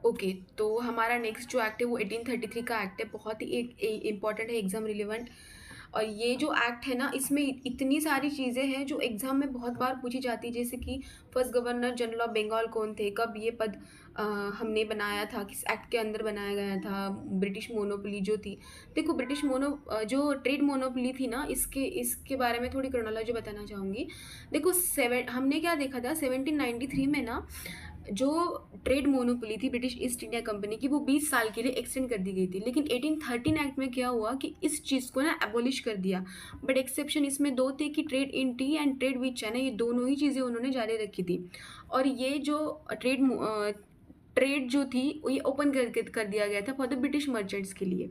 Okay, तो हमारा next जो एक्ट है वो 1833 का एक्ट है, बहुत ही एक इम्पॉर्टेंट है, एग्ज़ाम रिलेवेंट। और ये जो एक्ट है ना, इसमें इतनी सारी चीज़ें हैं जो एग्ज़ाम में बहुत बार पूछी जाती है, जैसे कि first governor general of Bengal कौन थे, कब ये पद हमने बनाया था, किस एक्ट के अंदर बनाया गया था, ब्रिटिश मोनोपोली जो थी। देखो, जो ट्रेड मोनोपोली थी ना, इसके इसके बारे में थोड़ी क्रोनोलॉजी बताना चाहूँगी। देखो, हमने क्या देखा था 1793 में ना, जो ट्रेड मोनोपोली थी ब्रिटिश ईस्ट इंडिया कंपनी की, वो 20 साल के लिए एक्सटेंड कर दी गई थी। लेकिन 1813 एक्ट में क्या हुआ कि इस चीज़ को ना एबॉलिश कर दिया। बट एक्सेप्शन इसमें दो थे कि trade in tea and trade with China, ये दोनों ही चीज़ें उन्होंने जारी रखी थी। और ये जो ट्रेड जो थी वो ये ओपन कर दिया गया था फॉर द ब्रिटिश मर्चेंट्स के लिए।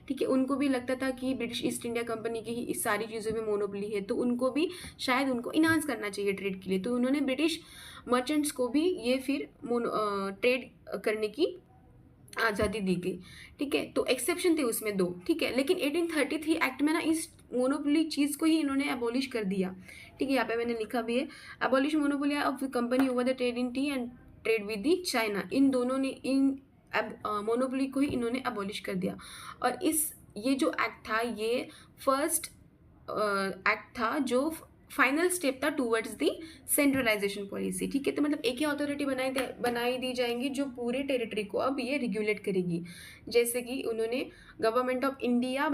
ठीक है, उनको भी लगता था कि ब्रिटिश ईस्ट इंडिया कंपनी की ही इस सारी चीज़ों में मोनोपोली है, तो उनको भी शायद उनको इन्हांस करना चाहिए ट्रेड के लिए, तो उन्होंने ब्रिटिश मर्चेंट्स को भी ये फिर ट्रेड करने की आज़ादी दी गई। ठीक है, तो एक्सेप्शन थे उसमें दो। ठीक है, लेकिन 1833 एक्ट में ना इस मोनोपोली चीज़ को ही इन्होंने एबॉलिश कर दिया। ठीक है, यहाँ पे मैंने लिखा भी है, abolish monopoly of the company over the trade in tea and trade with the China. इन दोनों ने इन मोनोपोली को ही इन्होंने एबॉलिश कर दिया। और ये जो एक्ट था, ये फर्स्ट एक्ट था जो फाइनल स्टेप था टूवर्ड्स दी सेंट्रलाइजेशन पॉलिसी। ठीक है, तो मतलब एक ही अथॉरिटी बनाई दी जाएंगी जो पूरे टेरिटरी को अब ये रेगुलेट करेगी। जैसे कि उन्होंने गवर्नमेंट ऑफ इंडिया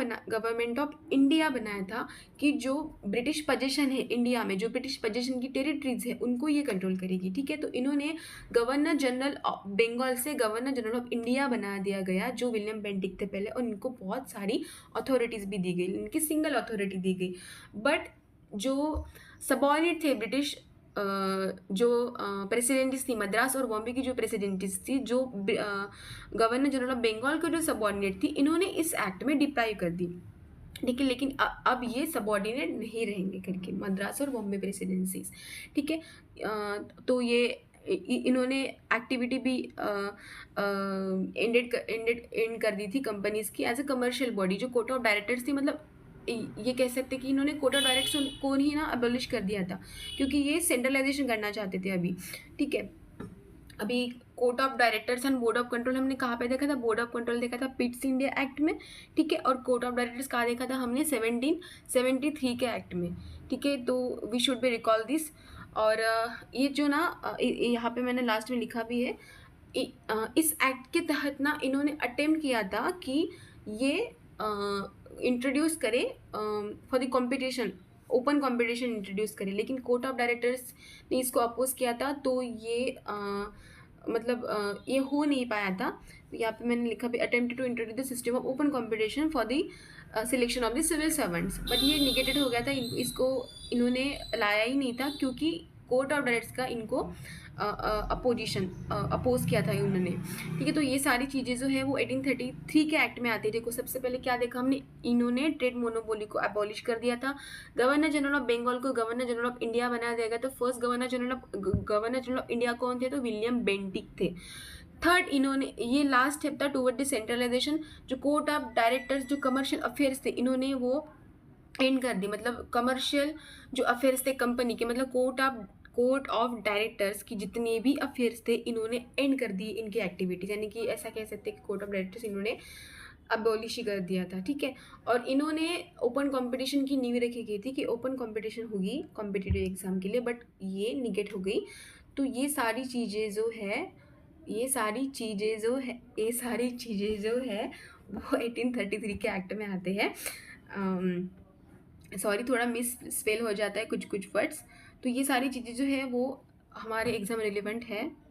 बनाया था, कि जो ब्रिटिश पोजीशन है इंडिया में, जो ब्रिटिश पोजीशन की टेरिटरीज है, उनको ये कंट्रोल करेगी। ठीक है, तो इन्होंने गवर्नर जनरल ऑफ बंगाल से गवर्नर जनरल ऑफ इंडिया बना दिया गया, जो विलियम बेंटिक थे पहले, और इनको बहुत सारी अथॉरिटीज़ भी दी गई, इनकी सिंगल अथॉरिटी दी गई। बट जो सबॉर्डिनेट थे ब्रिटिश, जो प्रेसिडेंटीज थी मद्रास और बॉम्बे की, जो प्रेसिडेंटीज थी, जो गवर्नर जनरल ऑफ बंगाल के जो सबॉर्डिनेट थी, इन्होंने इस एक्ट में डिप्लाई कर दी। ठीक है, लेकिन अब ये सबॉर्डिनेट नहीं रहेंगे करके, मद्रास और बॉम्बे प्रेसिडेंसीज। ठीक है, तो ये इन्होंने एक्टिविटी भी एंड कर दी थी कंपनीज की एज ए कमर्शियल बॉडी। जो कोर्ट ऑफ डायरेक्टर्स थी, मतलब ये कह सकते कि इन्होंने कोर्ट ऑफ डायरेक्टर्स को ही ना अबॉलिश कर दिया था, क्योंकि ये सेंट्रलाइजेशन करना चाहते थे अभी। ठीक है, अभी court of directors and board of control हमने कहाँ पे देखा था, बोर्ड ऑफ कंट्रोल देखा था पिट्स इंडिया एक्ट में। ठीक है, और कोर्ट ऑफ डायरेक्टर्स कहाँ देखा था हमने, 1773 के एक्ट में। ठीक है, तो we should be recall this. और ये जो ना यहाँ पे मैंने लास्ट में लिखा भी है, इस एक्ट के तहत ना इन्होंने अटेम्प्ट किया था कि ये इंट्रोड्यूस करे for the competition, open competition introduce करे, लेकिन कोर्ट ऑफ डायरेक्टर्स ने इसको अपोज किया था, तो ये ये हो नहीं पाया था। तो यहाँ पे मैंने लिखा भी, attempt to introduce the system of open competition for the selection of the civil servants, but ये निगेटेड हो गया था। इसको इन्होंने लाया ही नहीं था, क्योंकि कोर्ट ऑफ डायरेक्टर्स का इनको अपोज किया था उन्होंने। ठीक है, तो ये सारी चीज़ें जो है वो 1833 के एक्ट में आती है। देखो, सबसे पहले क्या देखा हमने, इन्होंने ट्रेड मोनोपोली को अबॉलिश कर दिया था। गवर्नर जनरल ऑफ बंगाल को गवर्नर जनरल ऑफ इंडिया बना दिया गया। तो first governor general of India कौन थे, तो विलियम बेंटिक थे। थर्ड, इन्होंने ये लास्ट स्टेप था टूवर्ड द सेंट्रलाइजेशन। जो कोर्ट ऑफ डायरेक्टर्स, जो कमर्शियल अफेयर्स थे, इन्होंने वो एंड कर दी। मतलब कमर्शियल जो अफेयर्स थे कंपनी के, मतलब कोर्ट ऑफ डायरेक्टर्स की जितने भी अफेयर्स थे, इन्होंने एंड कर दी इनकी एक्टिविटीज। यानी कि ऐसा कह सकते हैं कि कोर्ट ऑफ डायरेक्टर्स इन्होंने अबॉलिश ही कर दिया था। ठीक है, और इन्होंने ओपन कंपटीशन की नींव रखी गई थी कि ओपन कंपटीशन होगी कॉम्पिटिटिव एग्जाम के लिए, बट ये निगेट हो गई। तो ये सारी चीज़ें जो है वो 1833 के एक्ट में आते हैं। सॉरी, थोड़ा मिस स्पेल हो जाता है कुछ कुछ वर्ड्स। तो ये सारी चीज़ें जो है वो हमारे एग्ज़ाम रिलेवेंट है।